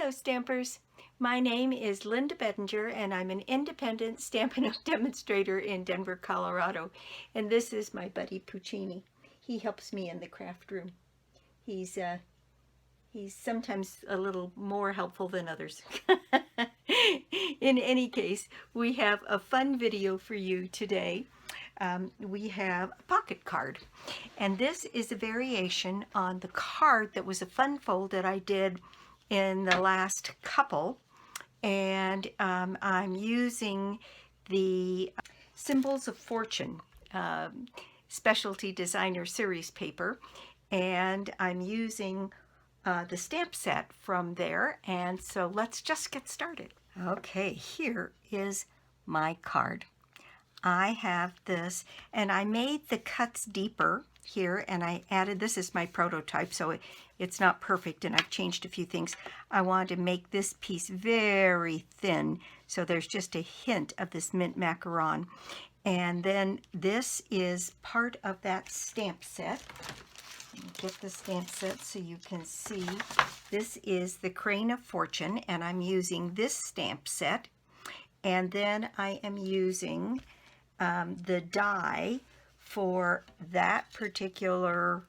Hello Stampers, my name is Linda Bedinger and I'm an independent Stampin' demonstrator in Denver, Colorado, and this is my buddy Puccini. He helps me in the craft room. He's sometimes a little more helpful than others. In any case, we have a fun video for you today. We have a pocket card, and this is a variation on the card that was a fun fold that I did in the last couple, and I'm using the Symbols of Fortune specialty designer series paper, and I'm using the stamp set from there, and so let's just get started. Okay, here is my card. I have this, and I made the cuts deeper here, and I added, this is my prototype, so it's not perfect, and I've changed a few things. I wanted to make this piece very thin, so there's just a hint of this mint macaron. And then this is part of that stamp set. Get the stamp set so you can see. This is the Crane of Fortune, and I'm using this stamp set. And then I am using the die for that particular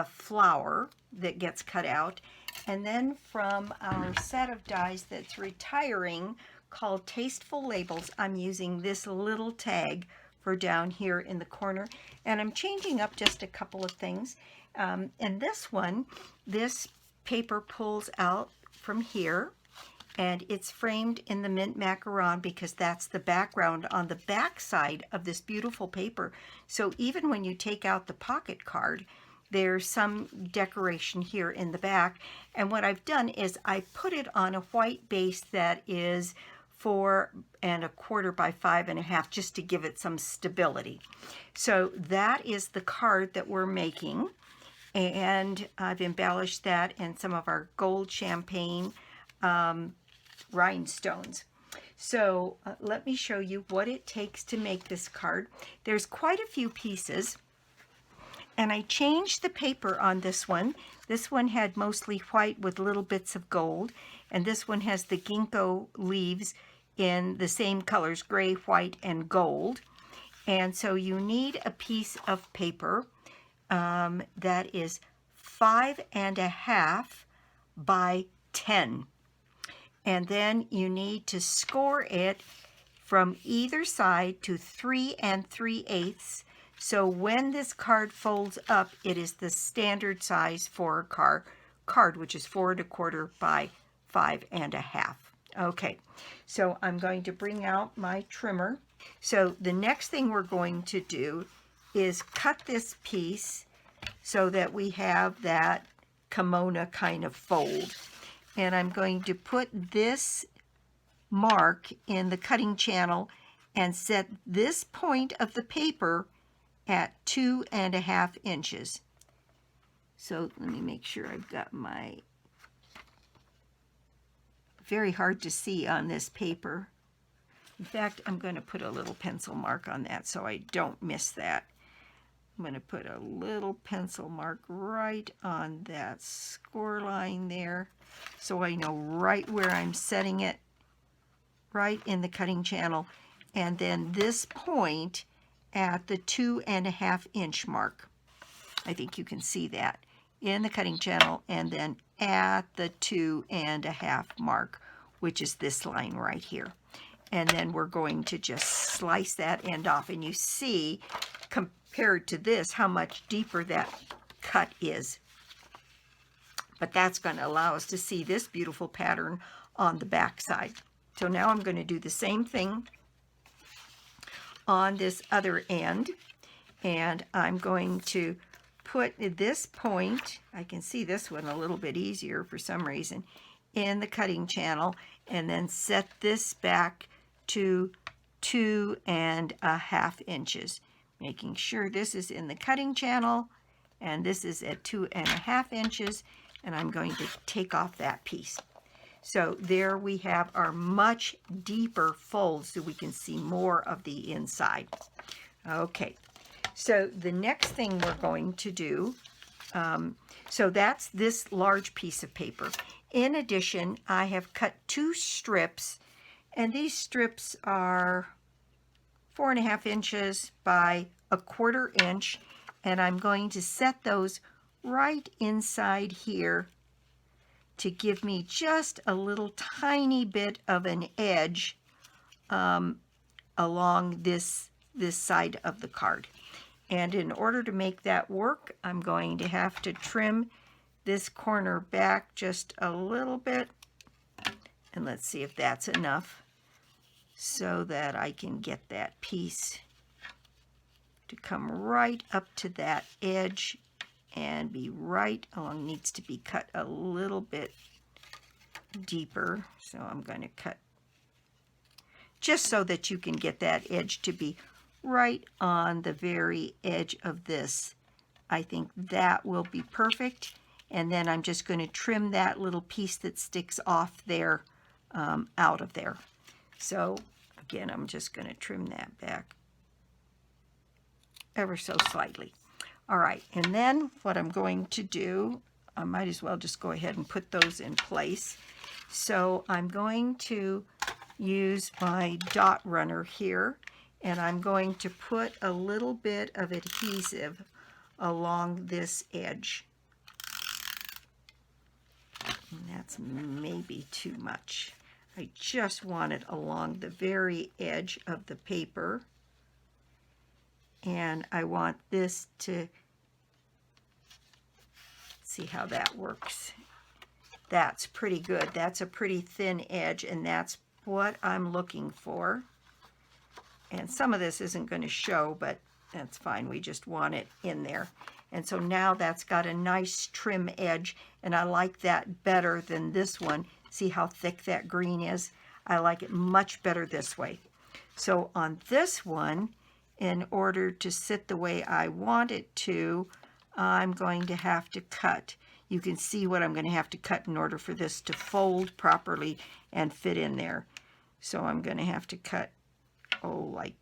flower that gets cut out. And then from our set of dies that's retiring called Tasteful Labels, I'm using this little tag for down here in the corner, and I'm changing up just a couple of things. And this one, this paper pulls out from here, and it's framed in the mint macaron because that's the background on the back side of this beautiful paper. So even when you take out the pocket card, there's some decoration here in the back. And what I've done is I put it on a white base that is 4 1/4 by 5 1/2, just to give it some stability. So that is the card that we're making, and I've embellished that in some of our gold champagne rhinestones. So let me show you what it takes to make this card. There's quite a few pieces, and I changed the paper on this one. This one had mostly white with little bits of gold, and this one has the ginkgo leaves in the same colors, gray, white, and gold. And so you need a piece of paper that is 5 1/2 by 10. And then you need to score it from either side to 3 3/8. So when this card folds up, it is the standard size for a card, which is 4 1/4 by 5 1/2. Okay, so I'm going to bring out my trimmer. So the next thing we're going to do is cut this piece so that we have that kimono kind of fold. And I'm going to put this mark in the cutting channel and set this point of the paper at 2 1/2 inches. So let me make sure I've got my, very hard to see on this paper. In fact, I'm going to put a little pencil mark on that so I don't miss that. I'm going to put a little pencil mark right on that score line there, so I know right where I'm setting it, right in the cutting channel. And then this point at the 2 1/2 inch mark. I think you can see that in the cutting channel, and then at the 2 1/2 mark, which is this line right here. And then we're going to just slice that end off, and you see, compared to this, how much deeper that cut is. But that's going to allow us to see this beautiful pattern on the back side. So now I'm going to do the same thing on this other end, and I'm going to put this point, I can see this one a little bit easier for some reason, in the cutting channel, and then set this back to 2 1/2 inches, making sure this is in the cutting channel and this is at 2 1/2 inches, and I'm going to take off that piece. So there we have our much deeper folds so we can see more of the inside. Okay, so the next thing we're going to do, so that's this large piece of paper. In addition, I have cut 2 strips, and these strips are 4.5 inches by 1/4 inch, and I'm going to set those right inside here to give me just a little tiny bit of an edge along this side of the card. And in order to make that work, I'm going to have to trim this corner back just a little bit, and let's see if that's enough so that I can get that piece to come right up to that edge and be right along. Needs to be cut a little bit deeper, so I'm going to cut just so that you can get that edge to be right on the very edge of this. I think that will be perfect. And then I'm just going to trim that little piece that sticks off there out of there. So again, I'm just going to trim that back ever so slightly. All right, and then what I'm going to do, I might as well just go ahead and put those in place. So I'm going to use my dot runner here, and I'm going to put a little bit of adhesive along this edge. And that's maybe too much. I just want it along the very edge of the paper. And I want this to, see how that works. That's pretty good. That's a pretty thin edge, and that's what I'm looking for. And some of this isn't going to show, but that's fine. We just want it in there. And so now that's got a nice trim edge, and I like that better than this one. See how thick that green is? I like it much better this way. So on this one, in order to sit the way I want it to, I'm going to have to cut. You can see what I'm going to have to cut in order for this to fold properly and fit in there. So I'm going to have to cut, like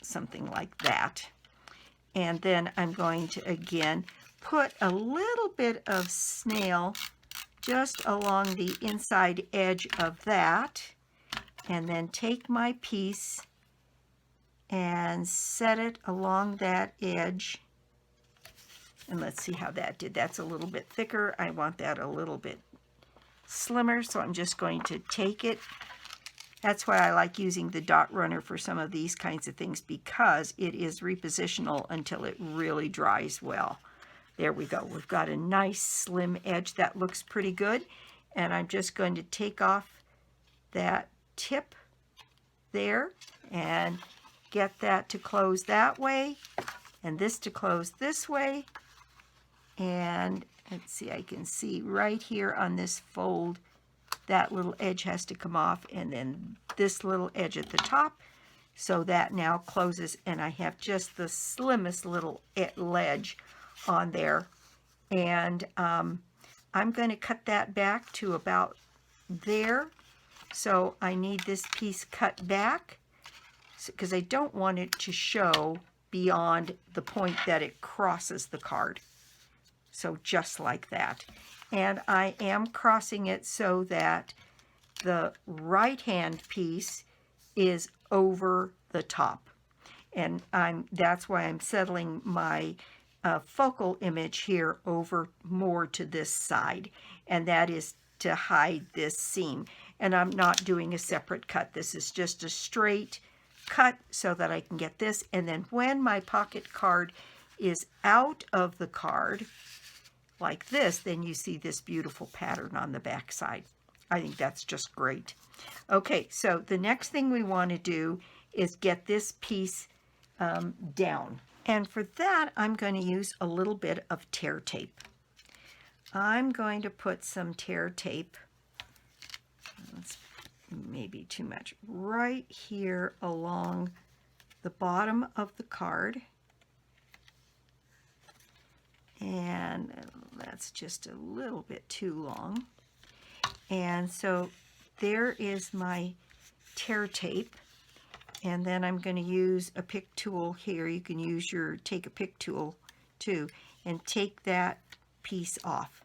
something like that. And then I'm going to, again, put a little bit of snail just along the inside edge of that, and then take my piece and set it along that edge. And let's see how that did. That's a little bit thicker. I want that a little bit slimmer, so I'm just going to take it. That's why I like using the dot runner for some of these kinds of things, because it is repositional until it really dries well. There we go. We've got a nice slim edge. That looks pretty good. And I'm just going to take off that tip there and get that to close that way, and this to close this way. And let's see, I can see right here on this fold, that little edge has to come off, and then this little edge at the top. So that now closes, and I have just the slimmest little ledge on there. And I'm going to cut that back to about there. So I need this piece cut back because I don't want it to show beyond the point that it crosses the card. So just like that. And I am crossing it so that the right hand piece is over the top. And that's why I'm settling my focal image here over more to this side. And that is to hide this seam. And I'm not doing a separate cut. This is just a straight cut so that I can get this. And then when my pocket card is out of the card, like this, then you see this beautiful pattern on the back side. I think that's just great. Okay, so the next thing we want to do is get this piece down. And for that, I'm going to use a little bit of tear tape. I'm going to put some tear tape, that's maybe too much, right here along the bottom of the card. And that's just a little bit too long. And so there is my tear tape. And then I'm going to use a pick tool here. You can use take a pick tool too, and take that piece off.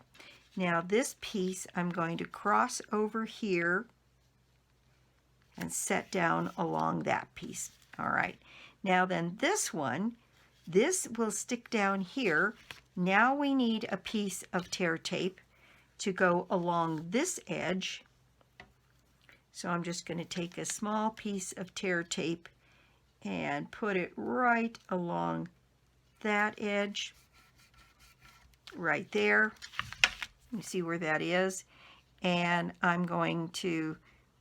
Now this piece I'm going to cross over here and set down along that piece. All right. Now then this one, this will stick down here. Now we need a piece of tear tape to go along this edge. So I'm just going to take a small piece of tear tape and put it right along that edge, right there. You see where that is? And I'm going to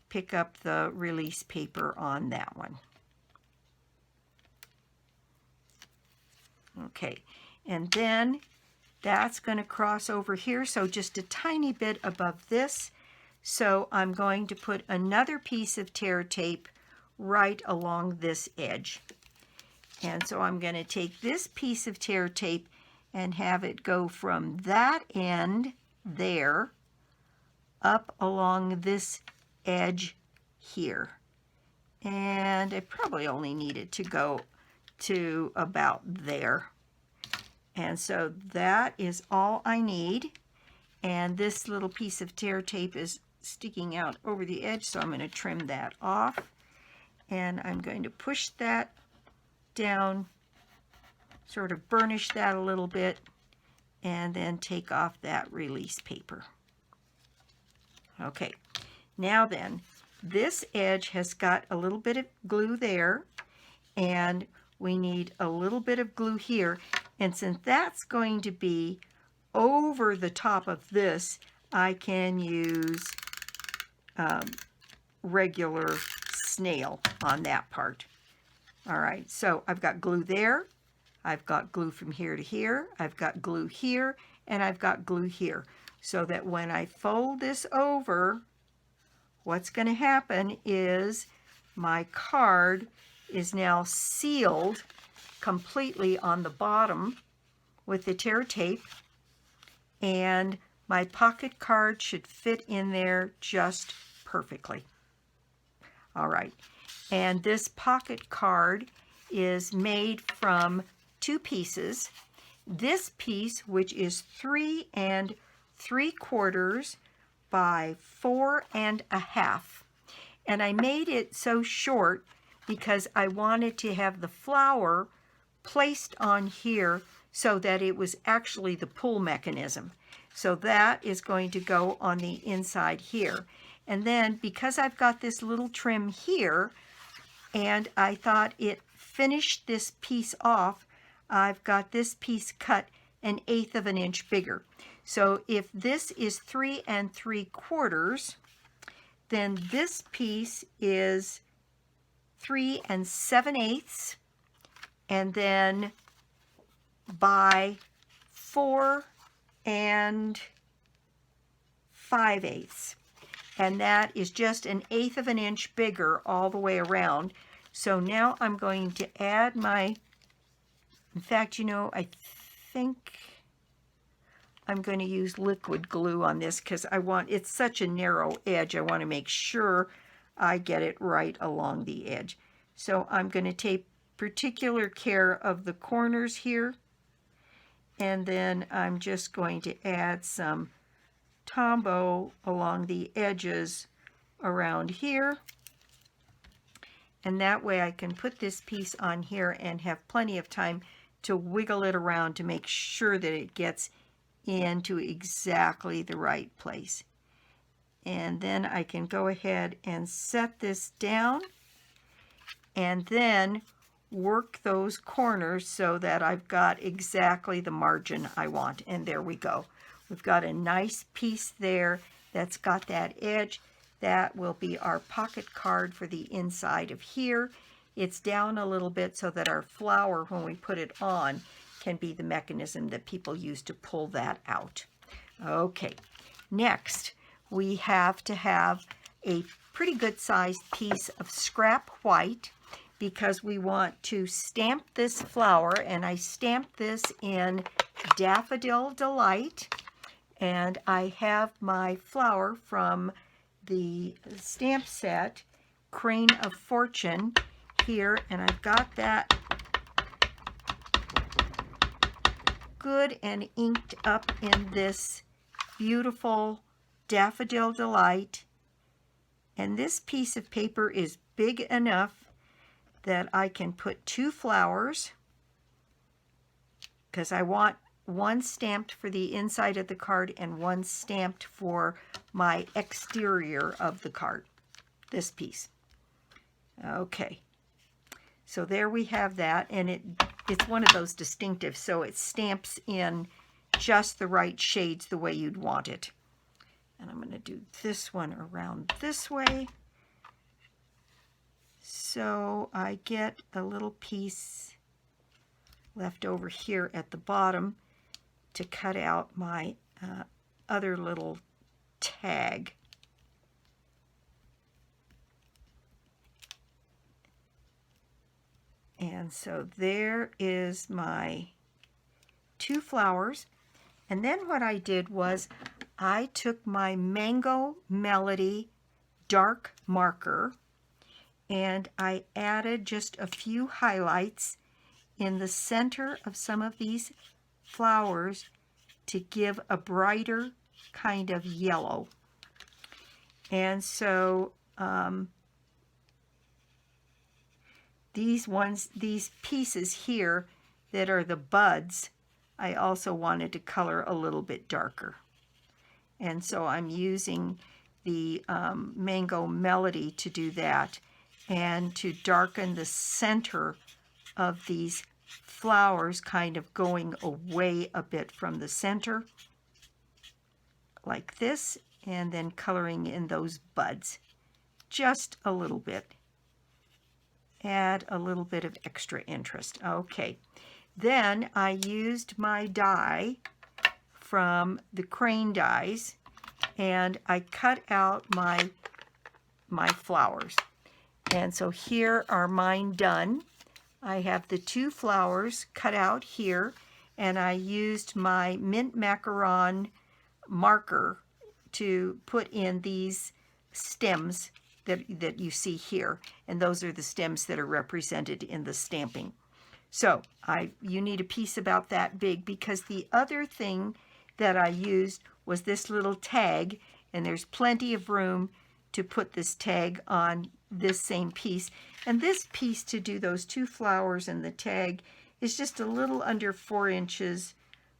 pick up the release paper on that one. Okay, and then that's going to cross over here, so just a tiny bit above this. So I'm going to put another piece of tear tape right along this edge. And so I'm going to take this piece of tear tape and have it go from that end there up along this edge here. And I probably only need it to go to about there. And so that is all I need. And this little piece of tear tape is sticking out over the edge, so I'm going to trim that off. And I'm going to push that down, sort of burnish that a little bit, and then take off that release paper. Okay, now then, this edge has got a little bit of glue there, and we need a little bit of glue here. And since that's going to be over the top of this, I can use regular snail on that part. All right, so I've got glue there, I've got glue from here to here, I've got glue here, and I've got glue here. So that when I fold this over, what's going to happen is my card is now sealed completely on the bottom with the tear tape, and my pocket card should fit in there just perfectly. All right, and this pocket card is made from two pieces. This piece, which is 3 3/4 by 4 1/2, and I made it so short because I wanted to have the flower placed on here so that it was actually the pull mechanism. So that is going to go on the inside here. And then because I've got this little trim here, and I thought it finished this piece off, I've got this piece cut 1/8 of an inch bigger. So if this is 3 3/4, then this piece is 3 7/8, and then by 4 5/8. And that is just 1/8 of an inch bigger all the way around. So now I'm going to add my, in fact, you know, I think I'm going to use liquid glue on this because it's such a narrow edge. I want to make sure I get it right along the edge. So I'm going to take particular care of the corners here. And then I'm just going to add some Tombow along the edges around here. And that way I can put this piece on here and have plenty of time to wiggle it around to make sure that it gets into exactly the right place. And then I can go ahead and set this down and then work those corners so that I've got exactly the margin I want. And there we go. We've got a nice piece there that's got that edge. That will be our pocket card for the inside of here. It's down a little bit so that our flower, when we put it on, can be the mechanism that people use to pull that out. Okay, next we have to have a pretty good sized piece of scrap white because we want to stamp this flower, and I stamped this in Daffodil Delight, and I have my flower from the stamp set Crane of Fortune here, and I've got that good and inked up in this beautiful Daffodil Delight. And this piece of paper is big enough that I can put 2 flowers, because I want one stamped for the inside of the card and one stamped for my exterior of the card, this piece. Okay, so there we have that, and it's one of those distinctive, so it stamps in just the right shades the way you'd want it. And I'm going to do this one around this way, so I get a little piece left over here at the bottom to cut out my other little tag. And so there is my 2 flowers. And then what I did was I took my Mango Melody dark marker and I added just a few highlights in the center of some of these flowers to give a brighter kind of yellow. And so these pieces here that are the buds, I also wanted to color a little bit darker. And so I'm using the Mango Melody to do that and to darken the center of these flowers, kind of going away a bit from the center like this, and then coloring in those buds just a little bit. Add a little bit of extra interest. Okay, then I used my die from the crane dies and I cut out my flowers. And so here are mine done. I have the 2 flowers cut out here, and I used my mint macaron marker to put in these stems that you see here, and those are the stems that are represented in the stamping. So you need a piece about that big, because the other thing that I used was this little tag, and there's plenty of room to put this tag on this same piece. And this piece, to do those 2 flowers and the tag, is just a little under 4 inches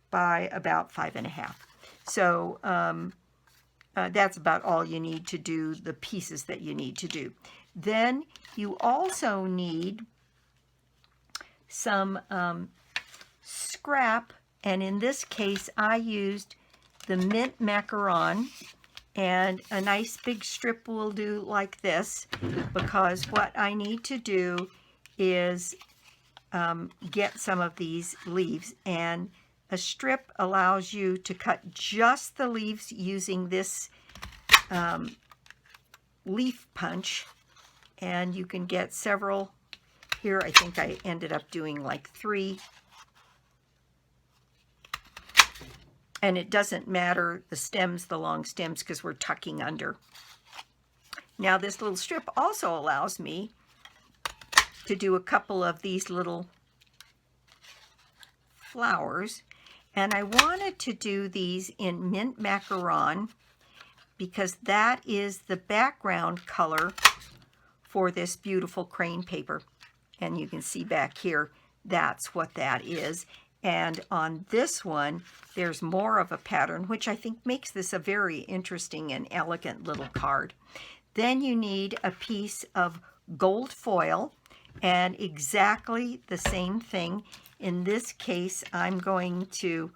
by about 5.5. So that's about all you need to do the pieces that you need to do. Then you also need some scrap, and in this case I used the mint macaron, and a nice big strip will do like this, because what I need to do is get some of these leaves, and a strip allows you to cut just the leaves using this leaf punch, and you can get several. Here I think I ended up doing like 3. And it doesn't matter the stems, the long stems, because we're tucking under. Now this little strip also allows me to do a couple of these little flowers. And I wanted to do these in mint macaron because that is the background color for this beautiful crane paper. And you can see back here, that's what that is. And on this one, there's more of a pattern, which I think makes this a very interesting and elegant little card. Then you need a piece of gold foil, and exactly the same thing. In this case, I'm going to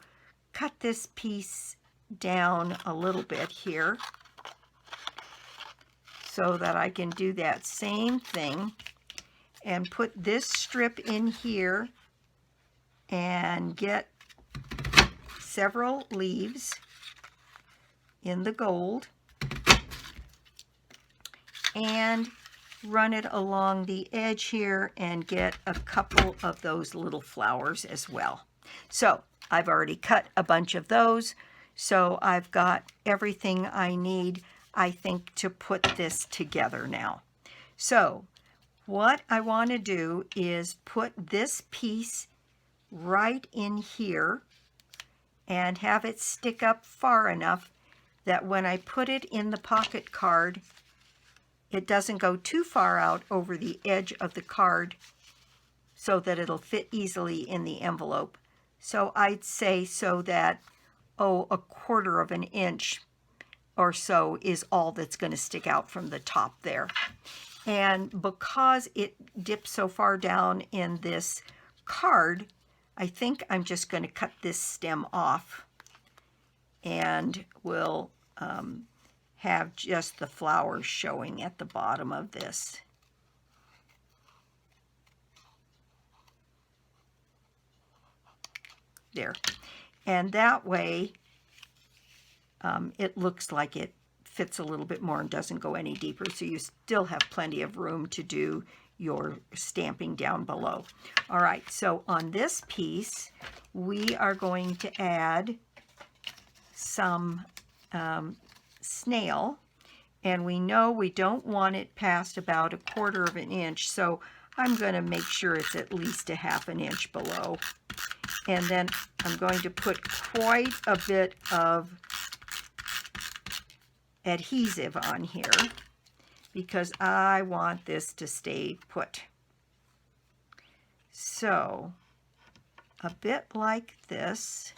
cut this piece down a little bit here so that I can do that same thing and put this strip in here and get several leaves in the gold and run it along the edge here and get a couple of those little flowers as well. So I've already cut a bunch of those, so I've got everything I need, I think, to put this together now. So what I want to do is put this piece right in here, and have it stick up far enough that when I put it in the pocket card, it doesn't go too far out over the edge of the card so that it'll fit easily in the envelope. So I'd say so that, oh, 1/4 of an inch or so is all that's going to stick out from the top there. And because it dips so far down in this card, I think I'm just going to cut this stem off, and we'll have just the flowers showing at the bottom of this. There. And that way it looks like it fits a little bit more and doesn't go any deeper, so you still have plenty of room to do your stamping down below. All right, so on this piece we are going to add some snail, and we know we don't want it past about 1/4 of an inch, so I'm going to make sure it's at least 1/2 inch below. And then I'm going to put quite a bit of adhesive on here because I want this to stay put. So a bit like this.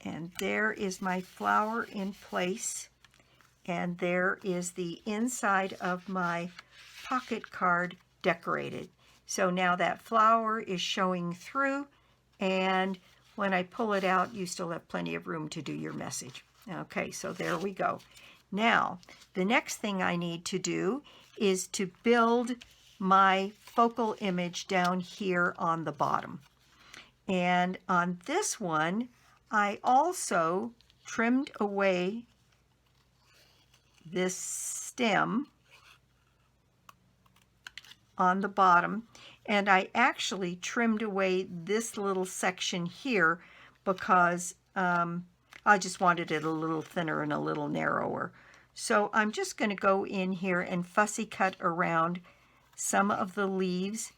And there is my flower in place, and there is the inside of my pocket card decorated. So now that flower is showing through, and when I pull it out, you still have plenty of room to do your message. Okay, so there we go. Now, the next thing I need to do is to build my focal image down here on the bottom. And on this one, I also trimmed away this stem on the bottom, and I actually trimmed away this little section here because I just wanted it a little thinner and a little narrower. So I'm just going to go in here and fussy cut around some of the leaves.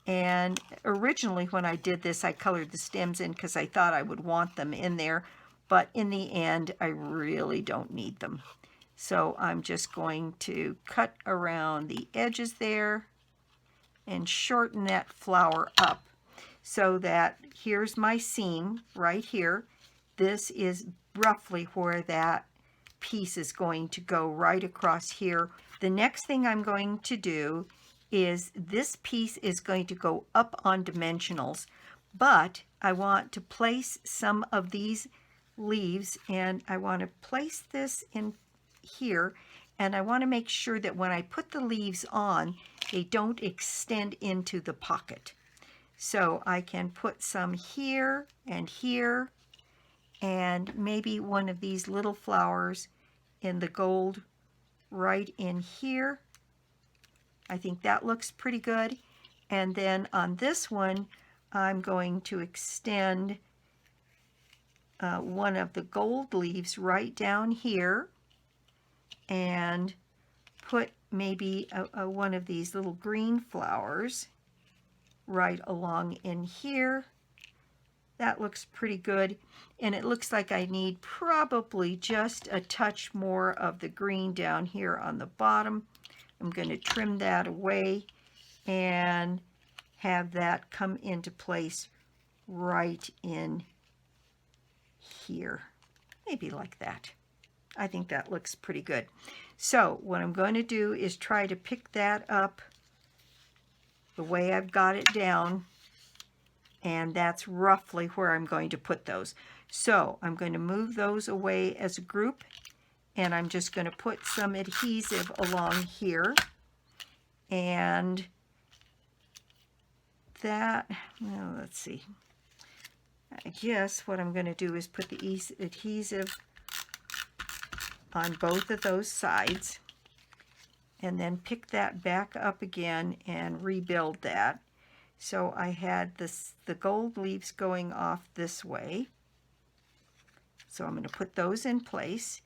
And originally when I did this, I colored the stems in because I thought I would want them in there, but in the end I really don't need them. So I'm just going to cut around the edges there and shorten that flower up so that here's my seam right here. This is roughly where that piece is going to go, right across here. The next thing I'm going to do is this piece is going to go up on dimensionals, but I want to place some of these leaves, and I want to place this in here, and I want to make sure that when I put the leaves on, they don't extend into the pocket. So I can put some here and here, and maybe one of these little flowers in the gold right in here. I think that looks pretty good. And then on this one, I'm going to extend one of the gold leaves right down here and put maybe one of these little green flowers right along in here. That looks pretty good. And it looks like I need probably just a touch more of the green down here on the bottom. I'm going to trim that away and have that come into place right in here. Maybe like that. I think that looks pretty good. So what I'm going to do is try to pick that up the way I've got it down, and that's roughly where I'm going to put those. So I'm going to move those away as a group, and I'm just going to put some adhesive along here, and that, well, let's see, I guess what I'm going to do is put the adhesive on both of those sides, and then pick that back up again and rebuild that. So I had the gold leaves going off this way, so I'm going to put those in place.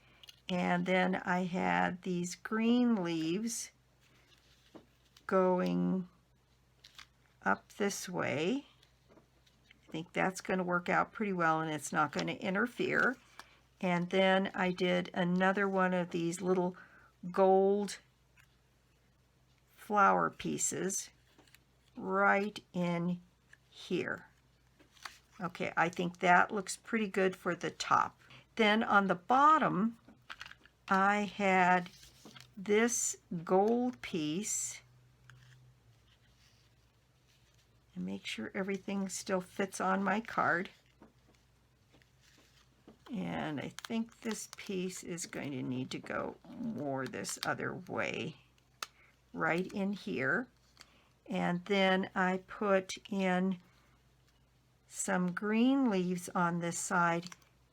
And then I had these green leaves going up this way. I think that's going to work out pretty well, and it's not going to interfere. And then I did another one of these little gold flower pieces right in here. Okay, I think that looks pretty good for the top. Then on the bottom, I had this gold piece. And make sure everything still fits on my card. And I think this piece is going to need to go more this other way, right in here. And then I put in some green leaves on this side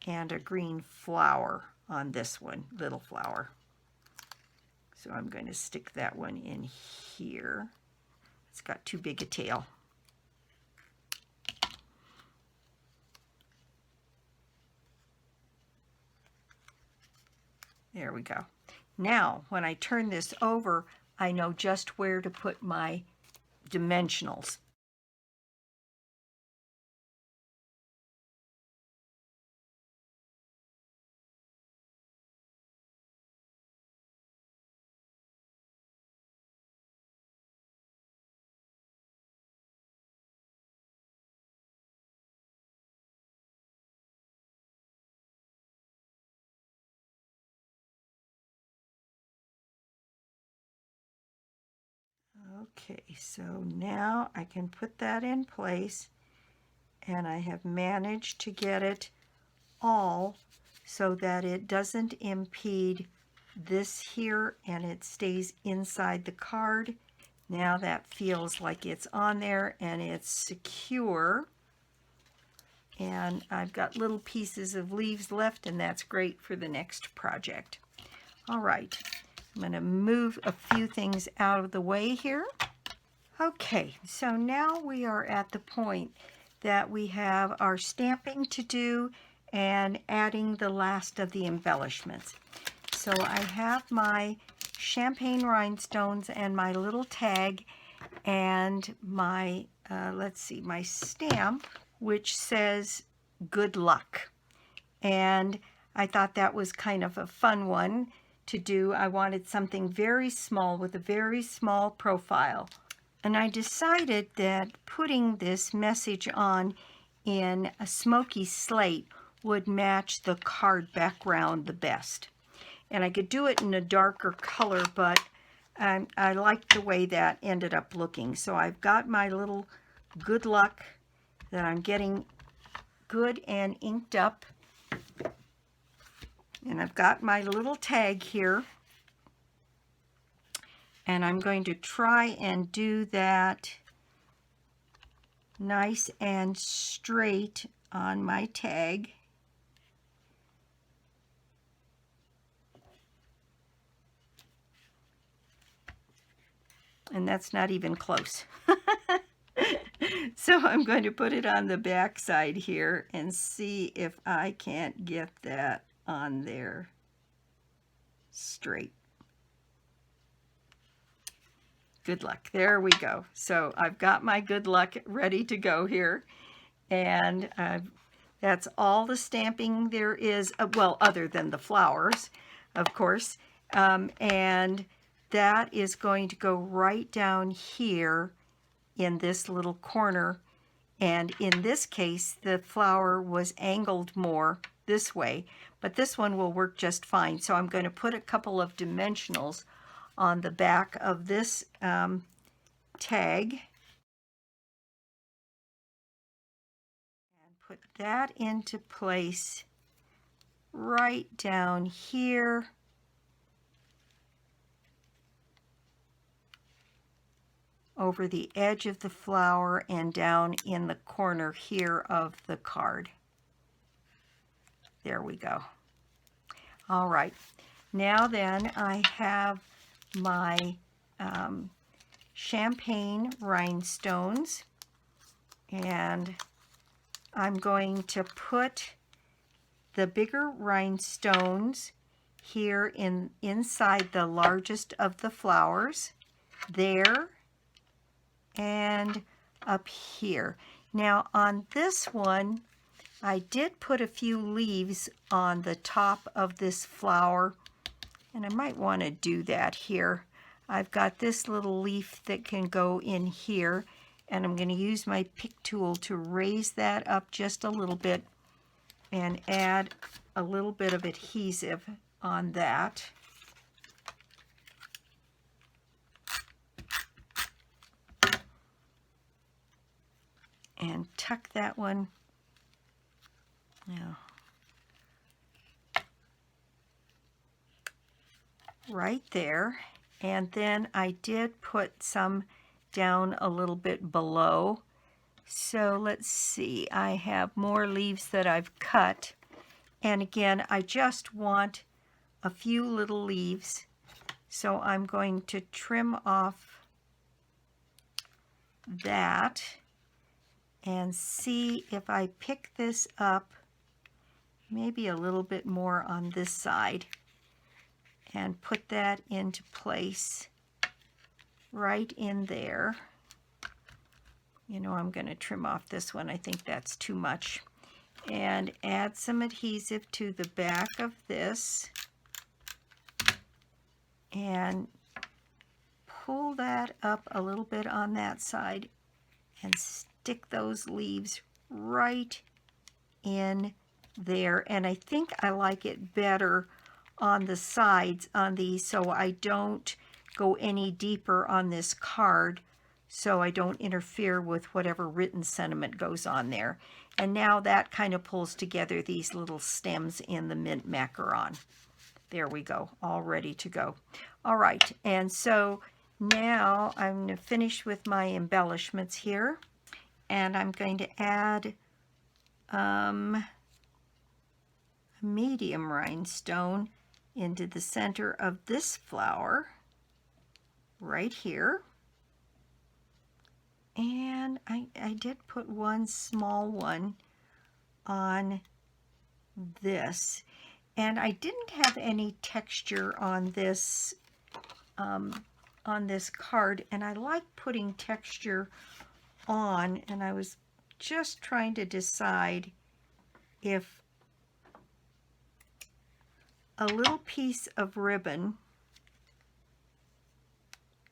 and a green flower on this one, little flower. So I'm going to stick that one in here. It's got too big a tail. There we go. Now, when I turn this over, I know just where to put my dimensionals. Okay, so now I can put that in place, and I have managed to get it all so that it doesn't impede this here and it stays inside the card. Now that feels like it's on there and it's secure. And I've got little pieces of leaves left, and that's great for the next project. All right, I'm going to move a few things out of the way here. Okay, so now we are at the point that we have our stamping to do and adding the last of the embellishments. So I have my champagne rhinestones and my little tag and my, let's see, my stamp, which says good luck. And I thought that was kind of a fun one to do. I wanted something very small with a very small profile. And I decided that putting this message on in a smoky slate would match the card background the best. And I could do it in a darker color, but I liked the way that ended up looking. So I've got my little good luck that I'm getting good and inked up. And I've got my little tag here. And I'm going to try and do that nice and straight on my tag. And that's not even close. So I'm going to put it on the back side here and see if I can't get that on there straight. Good luck. There we go. So I've got my good luck ready to go here. And that's all the stamping there is, well, other than the flowers, of course. And that is going to go right down here in this little corner. And in this case, the flower was angled more this way, but this one will work just fine. So I'm going to put a couple of dimensionals on the back of this tag. And put that into place right down here. Over the edge of the flower and down in the corner here of the card. There we go. All right, now then I have my champagne rhinestones, and I'm going to put the bigger rhinestones here inside the largest of the flowers there. And up here. Now on this one, I did put a few leaves on the top of this flower, and I might want to do that here. I've got this little leaf that can go in here, and I'm going to use my pick tool to raise that up just a little bit and add a little bit of adhesive on that. And tuck that one right there. And then I did put some down a little bit below. So let's see, I have more leaves that I've cut. And again, I just want a few little leaves. So I'm going to trim off that and see if I pick this up maybe a little bit more on this side and put that into place right in there. You know, I'm going to trim off this one. I think that's too much. And add some adhesive to the back of this and pull that up a little bit on that side and stick those leaves right in there. And I think I like it better on the sides on these, so I don't go any deeper on this card, so I don't interfere with whatever written sentiment goes on there. And now that kind of pulls together these little stems in the mint macaron. There we go, all ready to go. All right, and so now I'm going to finish with my embellishments here, and I'm going to add a medium rhinestone into the center of this flower right here. And I did put one small one on this. And I didn't have any texture on this card, and I like putting texture on, and I was just trying to decide if a little piece of ribbon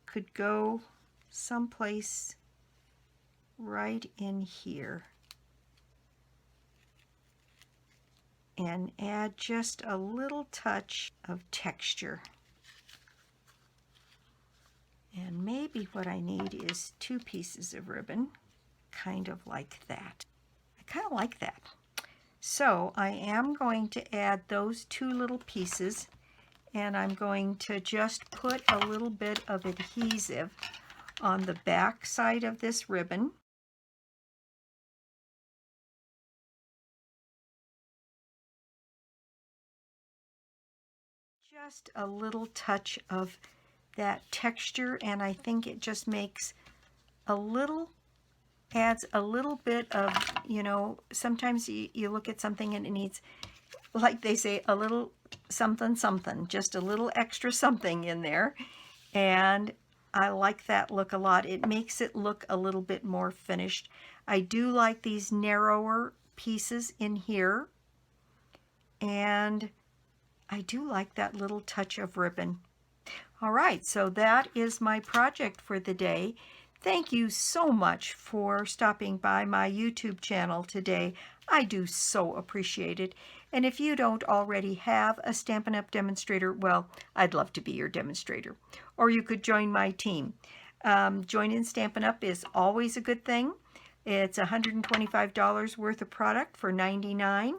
could go someplace right in here and add just a little touch of texture. And maybe what I need is 2 pieces of ribbon, kind of like that. I kind of like that. So I am going to add those 2 little pieces, and I'm going to just put a little bit of adhesive on the back side of this ribbon. Just a little touch of that texture, and I think it just makes adds a little bit of, you know, sometimes you look at something and it needs, like they say, a little something something, just a little extra something in there. And I like that look a lot. It makes it look a little bit more finished. I do like these narrower pieces in here, and I do like that little touch of ribbon. All right, so that is my project for the day. Thank you so much for stopping by my YouTube channel today. I do so appreciate it. And if you don't already have a Stampin' Up! Demonstrator, well, I'd love to be your demonstrator. Or you could join my team. Joining Stampin' Up! Is always a good thing. It's $125 worth of product for $99.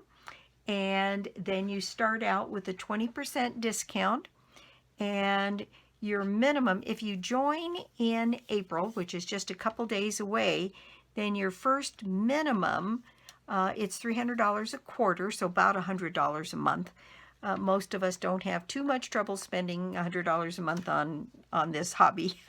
And then you start out with a 20% discount. And your minimum, if you join in April, which is just a couple days away, then your first minimum, it's $300 a quarter, so about $100 a month. Most of us don't have too much trouble spending $100 a month on this hobby.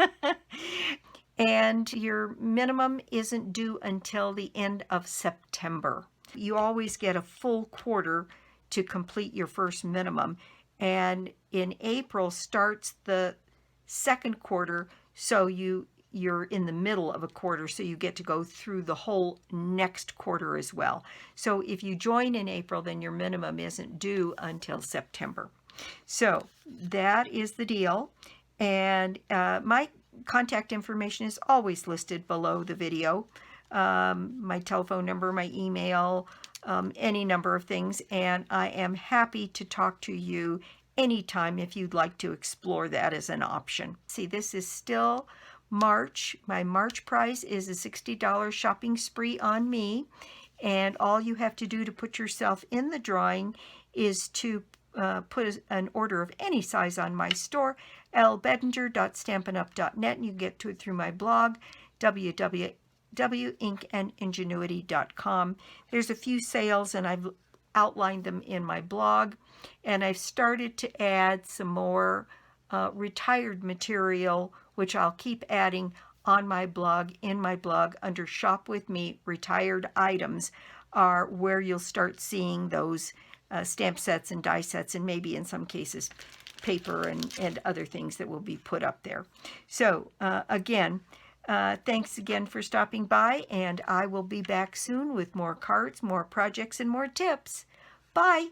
And your minimum isn't due until the end of September. You always get a full quarter to complete your first minimum. And in April starts the second quarter, so you you're in the middle of a quarter, so you get to go through the whole next quarter as well. So if you join in April, then your minimum isn't due until September. So that is the deal. And my contact information is always listed below the video. My telephone number, my email, any number of things. And I am happy to talk to you anytime if you'd like to explore that as an option. See, this is still March. My March prize is a $60 shopping spree on me. And all you have to do to put yourself in the drawing is to put an order of any size on my store, lbedinger.stampinup.net, and you get to it through my blog, www.inkandingenuity.com. There's a few sales, and I've outlined them in my blog, and I've started to add some more retired material, which I'll keep adding on my blog. In my blog, under Shop With Me, retired items are where you'll start seeing those stamp sets and die sets, and maybe in some cases paper and other things that will be put up there. So again, thanks again for stopping by, and I will be back soon with more cards, more projects, and more tips. Bye!